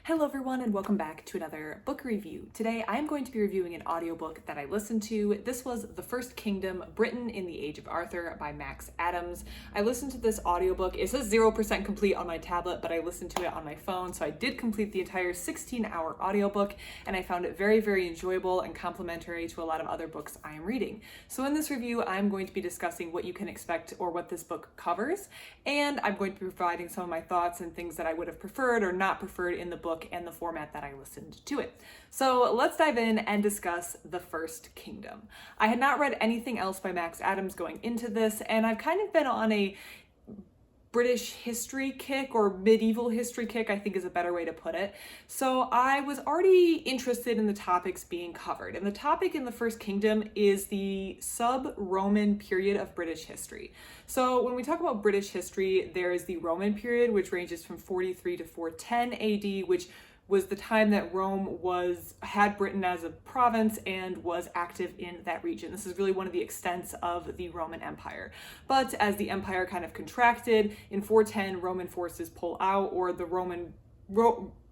Hello everyone and welcome back to another book review. Today I am going to be reviewing an audiobook that I listened to. This was The First Kingdom, Britain in the Age of Arthur by Max Adams. I listened to this audiobook. It says 0% complete on my tablet, but I listened to it on my phone, so I did complete the entire 16-hour audiobook, and I found it very, very enjoyable and complementary to a lot of other books I am reading. So in this review, I'm going to be discussing what you can expect or what this book covers, and I'm going to be providing some of my thoughts and things that I would have preferred or not preferred in the book and the format that I listened to it. So let's dive in and discuss The First Kingdom. I had not read anything else by Max Adams going into this, and I've kind of been on a British history kick, or medieval history kick, I think is a better way to put it. So I was already interested in the topics being covered. And the topic in The First Kingdom is the sub-Roman period of British history. So when we talk about British history, there is the Roman period, which ranges from 43 to 410 AD, which was the time that Rome had Britain as a province and was active in that region. This is really one of the extents of the Roman Empire. But as the empire kind of contracted, in 410, Roman forces pull out, or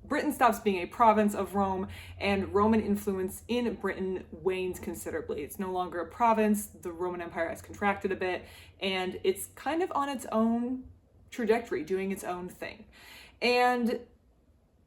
Britain stops being a province of Rome, and Roman influence in Britain wanes considerably. It's no longer a province, the Roman Empire has contracted a bit, and it's kind of on its own trajectory, doing its own thing. And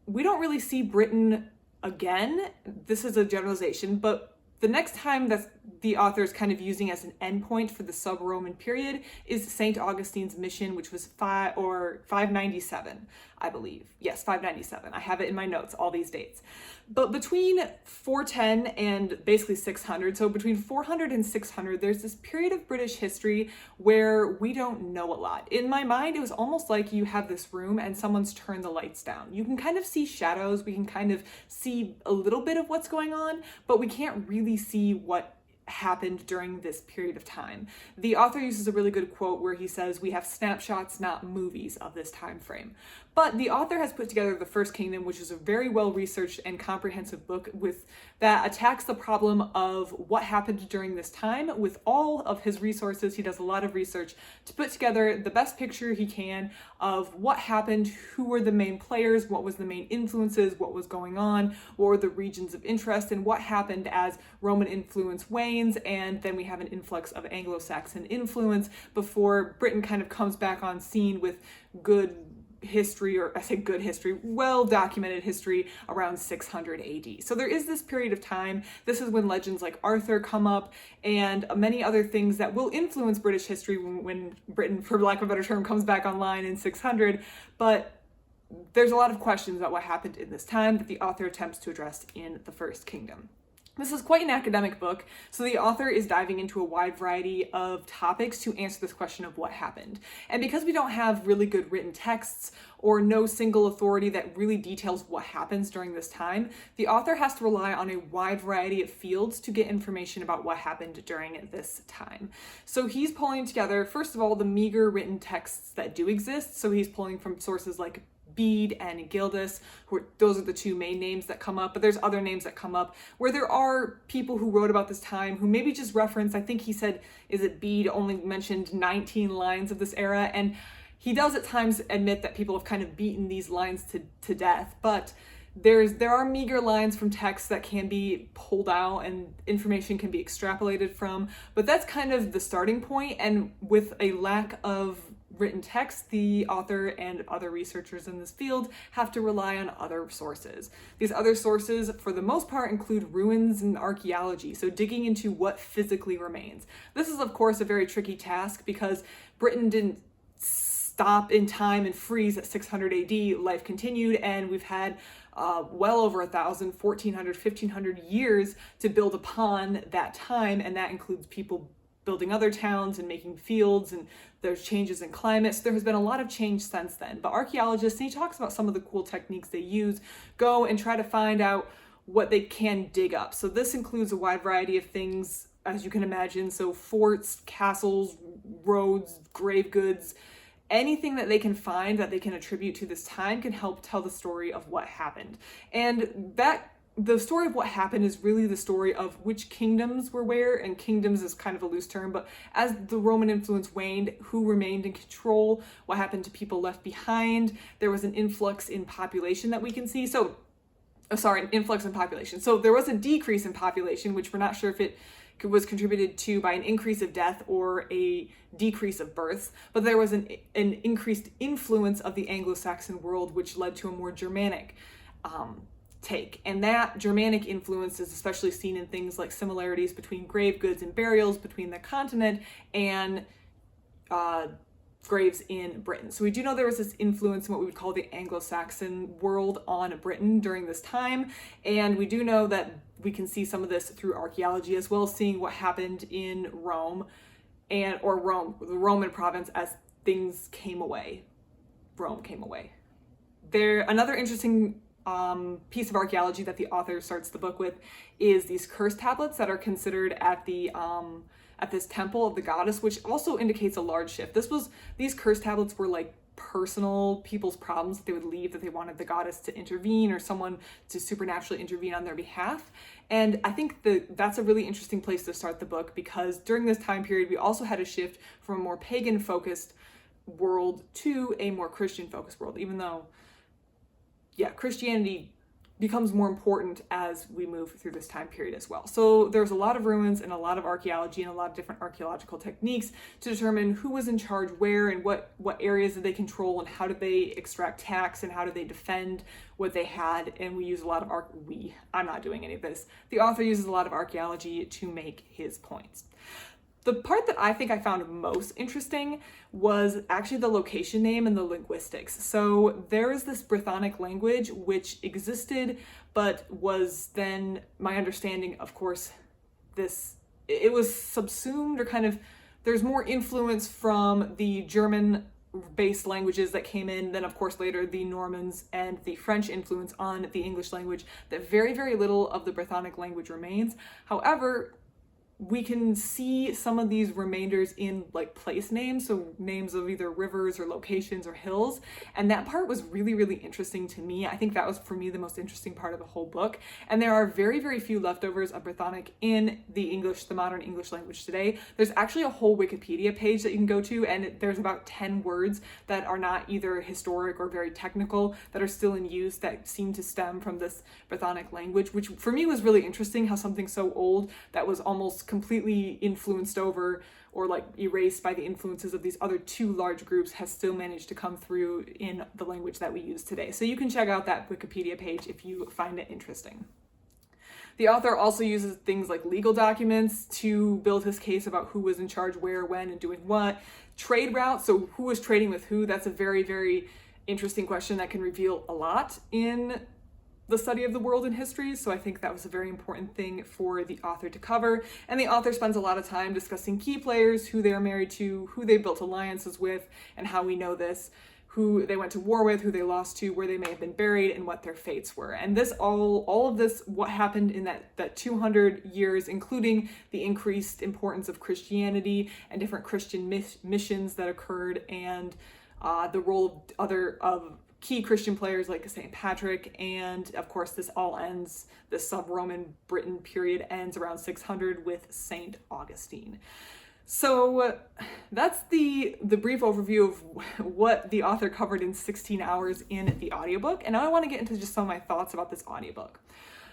we don't really see Britain again. This is a generalization, but the next time that the author is kind of using as an endpoint for the sub-Roman period is St. Augustine's mission, which was 597, I believe. Yes, 597. I have it in my notes, all these dates. But between 410 and basically 600, so between 400 and 600, there's this period of British history where we don't know a lot. In my mind, it was almost like you have this room and someone's turned the lights down. You can kind of see shadows, we can kind of see a little bit of what's going on, but we can't really see what happened during this period of time. The author uses a really good quote where he says, "We have snapshots, not movies, of this time frame." But the author has put together The First Kingdom, which is a very well-researched and comprehensive book that attacks the problem of what happened during this time with all of his resources. He does a lot of research to put together the best picture he can of what happened, who were the main players, what was the main influences, what was going on, what were the regions of interest, and what happened as Roman influence wanes, and then we have an influx of Anglo-Saxon influence before Britain kind of comes back on scene with good history, or I say good history, well-documented history around 600 AD. So there is this period of time. This is when legends like Arthur come up and many other things that will influence British history when Britain, for lack of a better term, comes back online in 600. But there's a lot of questions about what happened in this time that the author attempts to address in The First Kingdom. This is quite an academic book, so the author is diving into a wide variety of topics to answer this question of what happened. And because we don't have really good written texts or no single authority that really details what happens during this time, the author has to rely on a wide variety of fields to get information about what happened during this time. So he's pulling together, first of all, the meager written texts that do exist. So he's pulling from sources like Bede and Gildas, those are the two main names that come up, but there's other names that come up where there are people who wrote about this time who maybe just reference, I think he said, Bede only mentioned 19 lines of this era, and he does at times admit that people have kind of beaten these lines to death, but there are meager lines from texts that can be pulled out and information can be extrapolated from, but that's kind of the starting point, and with a lack of written text, the author and other researchers in this field have to rely on other sources. These other sources, for the most part, include ruins and archaeology, so digging into what physically remains. This is, of course, a very tricky task because Britain didn't stop in time and freeze at 600 AD. Life continued, and we've had well over 1,000, 1,400, 1,500 years to build upon that time, and that includes people building other towns and making fields, and there's changes in climate. So there has been a lot of change since then. But archaeologists, and he talks about some of the cool techniques they use, go and try to find out what they can dig up. So this includes a wide variety of things, as you can imagine. So forts, castles, roads, grave goods, anything that they can find that they can attribute to this time can help tell the story of what happened. And that the story of what happened is really the story of which kingdoms were where, and kingdoms is kind of a loose term, but as the Roman influence waned, who remained in control, what happened to people left behind. There was an influx in population that we can see. An influx in population. So there was a decrease in population, which we're not sure if it was contributed to by an increase of death or a decrease of births, but there was an increased influence of the Anglo-Saxon world, which led to a more Germanic take. And that Germanic influence is especially seen in things like similarities between grave goods and burials between the continent and graves in Britain. So we do know there was this influence in what we would call the Anglo-Saxon world on Britain during this time. And we do know that we can see some of this through archaeology, as well as seeing what happened in Rome the Roman province, as things came away. Rome came away. Another interesting piece of archaeology that the author starts the book with is these curse tablets that are considered at this temple of the goddess, which also indicates a large shift. These curse tablets were like personal people's problems that they would leave, that they wanted the goddess to intervene or someone to supernaturally intervene on their behalf. And I think that's a really interesting place to start the book, because during this time period, we also had a shift from a more pagan focused world to a more Christian focused world, even though, Christianity becomes more important as we move through this time period as well. So there's a lot of ruins and a lot of archaeology and a lot of different archaeological techniques to determine who was in charge where, and what areas did they control, and how did they extract tax, and how did they defend what they had. And we use a lot of I'm not doing any of this. The author uses a lot of archaeology to make his points. The part that I think I found most interesting was actually the location name and the linguistics. So there is this Brythonic language which existed, but was then, my understanding, of course, it was subsumed, or there's more influence from the German-based languages that came in, then of course later the Normans and the French influence on the English language, that very, very little of the Brythonic language remains. However, we can see some of these remainders in like place names, so names of either rivers or locations or hills, and that part was really, really interesting to me. I think that was, for me, the most interesting part of the whole book. And there are very, very few leftovers of Brythonic in the modern English language today. There's actually a whole Wikipedia page that you can go to, and there's about 10 words that are not either historic or very technical that are still in use that seem to stem from this Brythonic language, which for me was really interesting, how something so old that was almost completely influenced over or like erased by the influences of these other two large groups has still managed to come through in the language that we use today. So you can check out that Wikipedia page if you find it interesting. The author also uses things like legal documents to build his case about who was in charge where, when, and doing what. Trade routes, so who was trading with who, that's a very, very interesting question that can reveal a lot in the study of the world and history. So I think that was a very important thing for the author to cover. And the author spends a lot of time discussing key players, who they are married to, who they built alliances with, and how we know this, who they went to war with, who they lost to, where they may have been buried, and what their fates were. And this all of this, what happened in that 200 years, including the increased importance of Christianity and different Christian missions that occurred, and the role of key Christian players like St. Patrick, and of course this sub-Roman Britain period ends around 600 with St. Augustine. So that's the brief overview of what the author covered in 16 hours in the audiobook, and now I want to get into just some of my thoughts about this audiobook.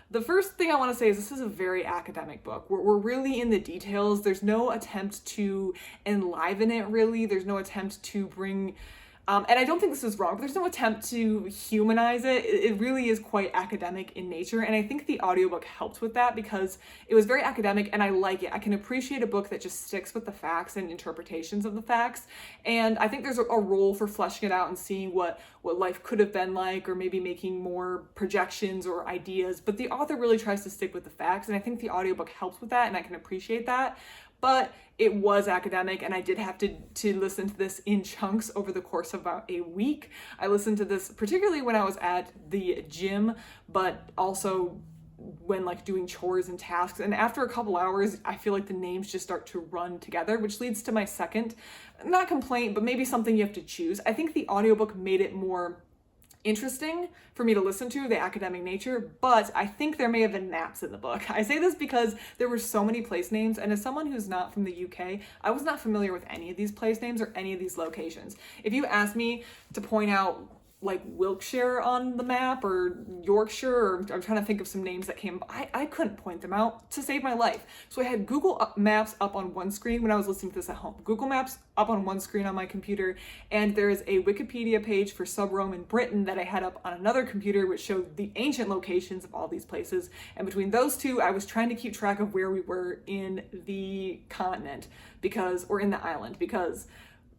The first thing I want to say is this is a very academic book. We're really in the details. There's no attempt to enliven it, really. There's no attempt to bring and I don't think this is wrong, but there's no attempt to humanize it. It really is quite academic in nature, and I think the audiobook helped with that because it was very academic, and I like it. I can appreciate a book that just sticks with the facts and interpretations of the facts, and I think there's a role for fleshing it out and seeing what life could have been like, or maybe making more projections or ideas, but the author really tries to stick with the facts, and I think the audiobook helps with that, and I can appreciate that. But it was academic, and I did have to listen to this in chunks over the course of about a week. I listened to this particularly when I was at the gym, but also when like doing chores and tasks. And after a couple hours, I feel like the names just start to run together, which leads to my second, not complaint, but maybe something you have to choose. I think the audiobook made it more interesting for me to listen to, the academic nature, but I think there may have been maps in the book. I say this because there were so many place names, and as someone who's not from the UK, I was not familiar with any of these place names or any of these locations. If you asked me to point out like Wiltshire on the map or Yorkshire, or I'm trying to think of some names that came, I couldn't point them out to save my life. So I had Google Maps up on one screen when I was listening to this at home. Google Maps up on one screen on my computer, and there is a Wikipedia page for sub-Roman Britain that I had up on another computer, which showed the ancient locations of all these places. And between those two, I was trying to keep track of where we were in the continent or in the island, because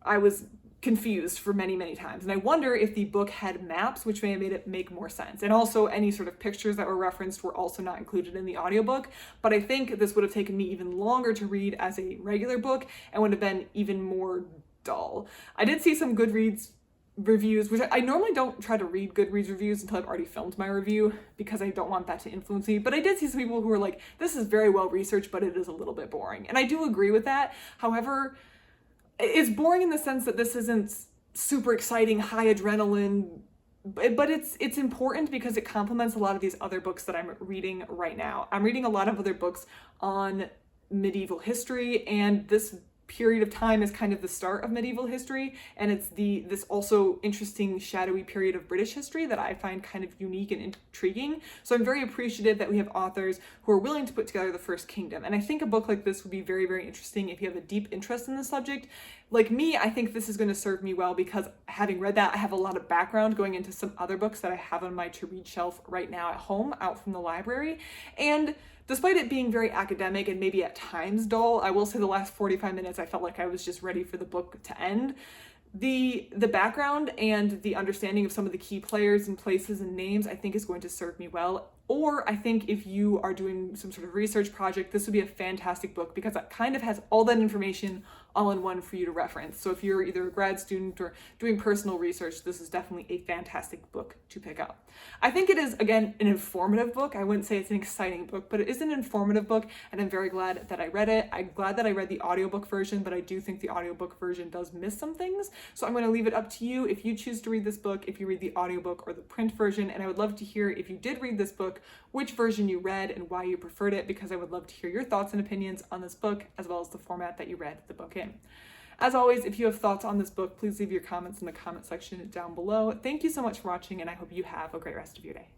I was confused for many, many times. And I wonder if the book had maps, which may have made it make more sense. And also any sort of pictures that were referenced were also not included in the audiobook. But I think this would have taken me even longer to read as a regular book and would have been even more dull. I did see some Goodreads reviews, which I normally don't try to read Goodreads reviews until I've already filmed my review because I don't want that to influence me. But I did see some people who were like, this is very well researched, but it is a little bit boring. And I do agree with that. However, it's boring in the sense that this isn't super exciting, high adrenaline, but it's important because it complements a lot of these other books that I'm reading right now. I'm reading a lot of other books on medieval history, and this period of time is kind of the start of medieval history, and it's this also interesting shadowy period of British history that I find kind of unique and intriguing. So I'm very appreciative that we have authors who are willing to put together the First Kingdom, and I think a book like this would be very, very interesting if you have a deep interest in the subject. Like me, I think this is going to serve me well because having read that, I have a lot of background going into some other books that I have on my to-read shelf right now at home, out from the library. And despite it being very academic and maybe at times dull, I will say the last 45 minutes I felt like I was just ready for the book to end. The background and the understanding of some of the key players and places and names I think is going to serve me well. Or I think if you are doing some sort of research project, this would be a fantastic book because it kind of has all that information all in one for you to reference. So if you're either a grad student or doing personal research, this is definitely a fantastic book to pick up. I think it is, again, an informative book. I wouldn't say it's an exciting book, but it is an informative book, and I'm very glad that I read it. I'm glad that I read the audiobook version, but I do think the audiobook version does miss some things. So I'm going to leave it up to you if you choose to read this book, if you read the audiobook or the print version, and I would love to hear if you did read this book, which version you read and why you preferred it, because I would love to hear your thoughts and opinions on this book, as well as the format that you read the book in. As always, if you have thoughts on this book, please leave your comments in the comment section down below. Thank you so much for watching, and I hope you have a great rest of your day.